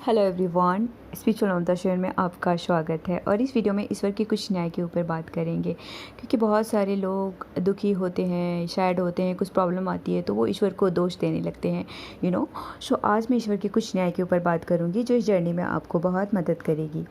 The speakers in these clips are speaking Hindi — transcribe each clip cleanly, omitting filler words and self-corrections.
हेलो एवरीवन, स्पिरिचुअल नवता शहर में आपका स्वागत है। और इस वीडियो में ईश्वर की कुछ न्याय के ऊपर बात करेंगे, क्योंकि बहुत सारे लोग दुखी होते हैं, सैड होते हैं, कुछ प्रॉब्लम आती है तो वो ईश्वर को दोष देने लगते हैं सो आज मैं ईश्वर की कुछ न्याय के ऊपर बात करूंगी जो इस जर्नी में आपको बहुत मदद करेगी।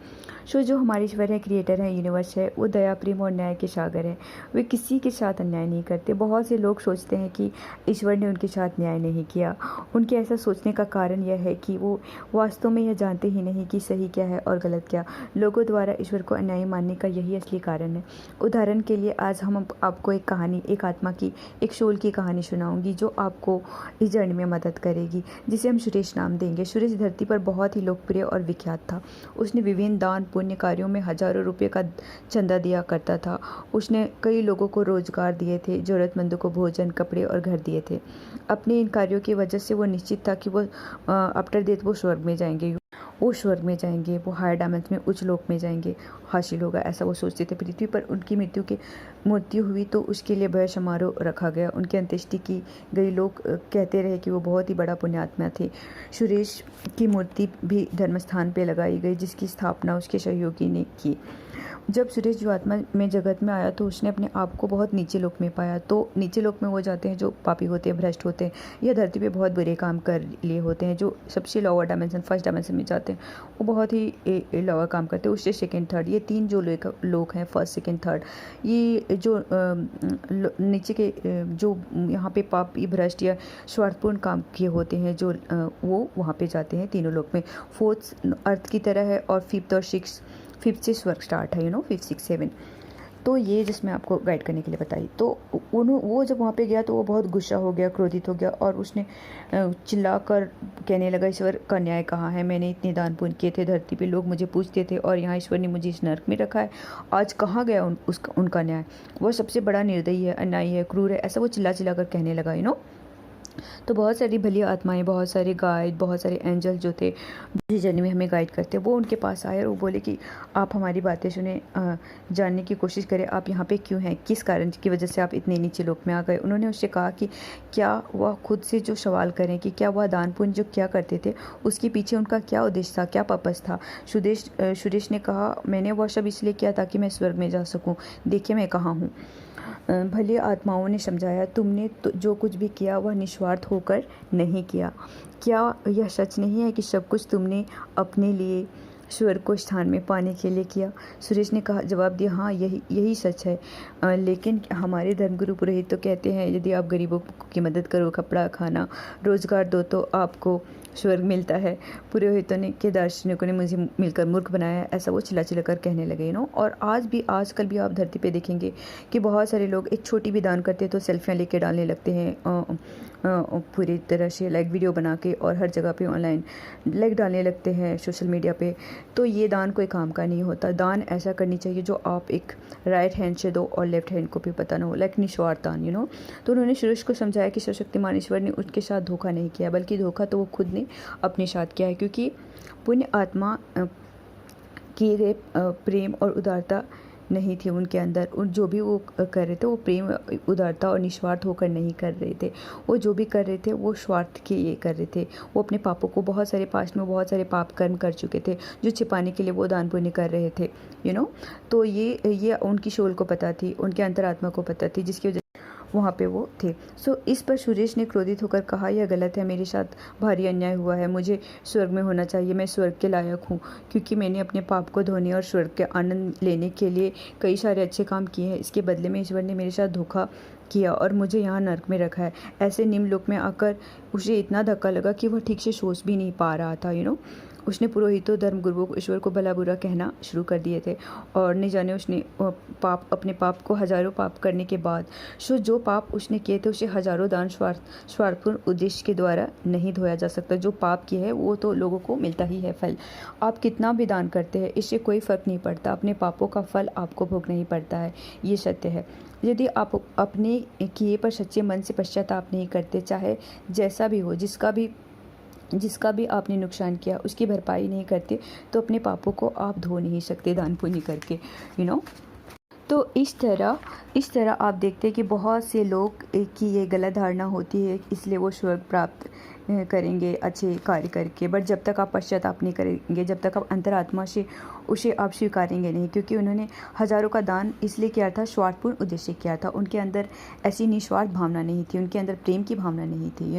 जो हमारे ईश्वर है, क्रिएटर है, यूनिवर्स है, वो दया, प्रेम और न्याय के सागर है। वे किसी के साथ अन्याय नहीं करते। बहुत से लोग सोचते हैं कि ईश्वर ने उनके साथ न्याय नहीं किया। उनके ऐसा सोचने का कारण यह है कि वो वास्तव में यह जानते ही नहीं कि सही क्या है और गलत क्या। लोगों द्वारा ईश्वर को अन्यायी मानने का यही असली कारण है। उदाहरण के लिए आज हम आपको एक कहानी, एक आत्मा की, एक सोल की कहानी सुनाऊंगी जो आपको इस जर्नी में मदद करेगी, जिसे हम सुरेश नाम देंगे। सुरेश धरती पर बहुत ही लोकप्रिय और विख्यात था। उसने विभिन्न दान पुण्य कार्यों में हजारों रुपये का चंदा दिया करता था। उसने कई लोगों को रोजगार दिए थे, जरूरतमंदों को भोजन, कपड़े और घर दिए थे। अपने इन कार्यों की वजह से वो निश्चित था कि वो आफ्टर डेथ वो स्वर्ग में जाएंगे। वो हायर डायमेंशन में, उच्च लोक में जाएंगे, हासिल होगा, ऐसा वो सोचते थे। पृथ्वी पर उनकी मृत्यु हुई तो उसके लिए भव्य समारोह रखा गया, उनकी अंत्येष्टि की गई। लोग कहते रहे कि वो बहुत ही बड़ा पुण्यात्मा थे। सुरेश की मूर्ति भी धर्मस्थान पे लगाई गई, जिसकी स्थापना उसके सहयोगी ने की। जब सुरेश जीवात्मा में जगत में आया तो उसने अपने आप को बहुत नीचे लोक में पाया। तो नीचे लोक में वो जाते हैं जो पापी होते हैं, भ्रष्ट होते हैं, या धरती पे बहुत बुरे काम कर लिए होते हैं। जो सबसे लोअर डायमेंशन, फर्स्ट डायमेंशन में जाते हैं, वो बहुत ही लोअर काम करते हैं। उससे सेकेंड, थर्ड, ये तीन जो लोग हैं, फर्स्ट, सेकेंड, थर्ड, ये जो नीचे के जो यहाँ पे पापी, भ्रष्ट या स्वार्थपूर्ण काम किए होते हैं, जो वो वहाँ पे जाते हैं तीनों लोक में। फोर्थ अर्थ की तरह है और फिफ्थ और फिफ्थ से स्वर्ग स्टार्ट है, 5, 6, 7। तो ये जिसमें आपको गाइड करने के लिए बताई। तो वो जब वहाँ पे गया तो वो बहुत गुस्सा हो गया, क्रोधित हो गया, और उसने चिल्ला कर कहने लगा, ईश्वर का न्याय कहाँ है? मैंने इतने दान पुण्य किए थे, धरती पे लोग मुझे पूछते थे, और यहाँ ईश्वर ने मुझे इस नर्क में रखा है। आज कहाँ गया उनका न्याय? वो सबसे बड़ा निर्दयी है, अन्यायी है, क्रूर है, ऐसा वो चिल्ला चिल्ला कर कहने लगा। तो बहुत सारी भली आत्माएं, बहुत सारे गाइड, बहुत सारे एंजल जो थे जिस जर्नी में हमें गाइड करते हैं, वो उनके पास आए और वो बोले कि आप हमारी बातें सुने, जानने की कोशिश करें, आप यहाँ पे क्यों हैं, किस कारण की वजह से आप इतने नीचे लोक में आ गए। उन्होंने उससे कहा कि क्या वह खुद से जो सवाल करें कि क्या वह दान पुण्य जो क्या करते थे, उसके पीछे उनका क्या उद्देश्य था, क्या पर्पस था। सुरेश ने कहा, मैंने वह सब इसलिए किया ताकि मैं स्वर्ग में जा सकूँ। देखिए मैं कहाँ हूँ। भले आत्माओं ने समझाया, तुमने तो जो कुछ भी किया वह निस्वार्थ होकर नहीं किया। क्या यह सच नहीं है कि सब कुछ तुमने अपने लिए स्वर्ग को स्थान में पाने के लिए किया? सुरेश ने कहा, जवाब दिया, हाँ यही सच है। लेकिन हमारे धर्मगुरु पुरोहित तो कहते हैं यदि आप गरीबों की मदद करो, कपड़ा, खाना, रोजगार दो तो आपको स्वर्ग मिलता है। पुरोहितों ने के दार्शनिकों ने मुझे मिलकर मूर्ख बनाया, ऐसा वो चिल्ला चिल्ला कर कहने लगे। और आजकल भी आप धरती पे देखेंगे कि बहुत सारे लोग एक छोटी भी दान करते हैं तो सेल्फियाँ लेके डालने लगते हैं, पूरी तरह से लाइक वीडियो बना के, और हर जगह पे ऑनलाइन लाइक डालने लगते हैं सोशल मीडिया पे। तो ये दान कोई काम का नहीं होता। दान ऐसा करनी चाहिए जो आप एक राइट हैंड से दो और लेफ्ट हैंड को भी पता ना हो, लाइक निस्वार्थ दान। तो उन्होंने सुरेश को समझाया कि सर्वशक्तिमान ईश्वर ने उसके साथ धोखा नहीं किया, बल्कि धोखा तो वो खुद ने अपने साथ किया है। क्योंकि पुण्य आत्मा किए गए प्रेम और उदारता नहीं थी उनके अंदर। उन जो भी वो कर रहे थे वो प्रेम, उदारता और निस्वार्थ होकर नहीं कर रहे थे। वो जो भी कर रहे थे वो स्वार्थ के लिए कर रहे थे। वो अपने पापों को, बहुत सारे पास्ट में बहुत सारे पाप कर्म कर चुके थे जो छिपाने के लिए वो दान पुण्य कर रहे थे। तो ये उनकी सोल को पता थी, उनके अंतरात्मा को पता थी, जिसकी वजह वहाँ पे वो थे। इस पर सुरेश ने क्रोधित होकर कहा, यह गलत है, मेरे साथ भारी अन्याय हुआ है, मुझे स्वर्ग में होना चाहिए, मैं स्वर्ग के लायक हूँ, क्योंकि मैंने अपने पाप को धोने और स्वर्ग के आनंद लेने के लिए कई सारे अच्छे काम किए हैं। इसके बदले में ईश्वर ने मेरे साथ धोखा किया और मुझे यहाँ नर्क में रखा है। ऐसे निम्न लोक में आकर उसे इतना धक्का लगा कि वह ठीक से सोच भी नहीं पा रहा था। उसने पुरोहितों, धर्मगुरुओं को, ईश्वर को भला बुरा कहना शुरू कर दिए थे, और नहीं जाने उसने अपने पाप को, हजारों पाप करने के बाद, जो पाप उसने किए थे उसे हजारों दान स्वार्थपूर्ण उद्देश्य के द्वारा नहीं धोया जा सकता। जो पाप किए है वो तो लोगों को मिलता ही है फल। आप कितना भी दान करते हैं इससे कोई फर्क नहीं पड़ता, अपने पापों का फल आपको भोगना ही पड़ता है, ये सत्य है। यदि आप अपने किए पर सच्चे मन से पश्चाताप नहीं करते, चाहे जैसा भी हो, जिसका भी आपने नुकसान किया उसकी भरपाई नहीं करते, तो अपने पापों को आप धो नहीं सकते दान पुण्य करके। तो इस तरह आप देखते हैं कि बहुत से लोग की ये गलत धारणा होती है, इसलिए वो स्वर्ग प्राप्त करेंगे अच्छे कार्य करके, बट जब तक आप पश्चाताप नहीं करेंगे, जब तक आप अंतरात्मा से उसे आप स्वीकारेंगे नहीं, क्योंकि उन्होंने हज़ारों का दान इसलिए किया था, स्वार्थपूर्ण उद्देश्य किया था। उनके अंदर ऐसी निस्वार्थ भावना नहीं थी, उनके अंदर प्रेम की भावना नहीं थी,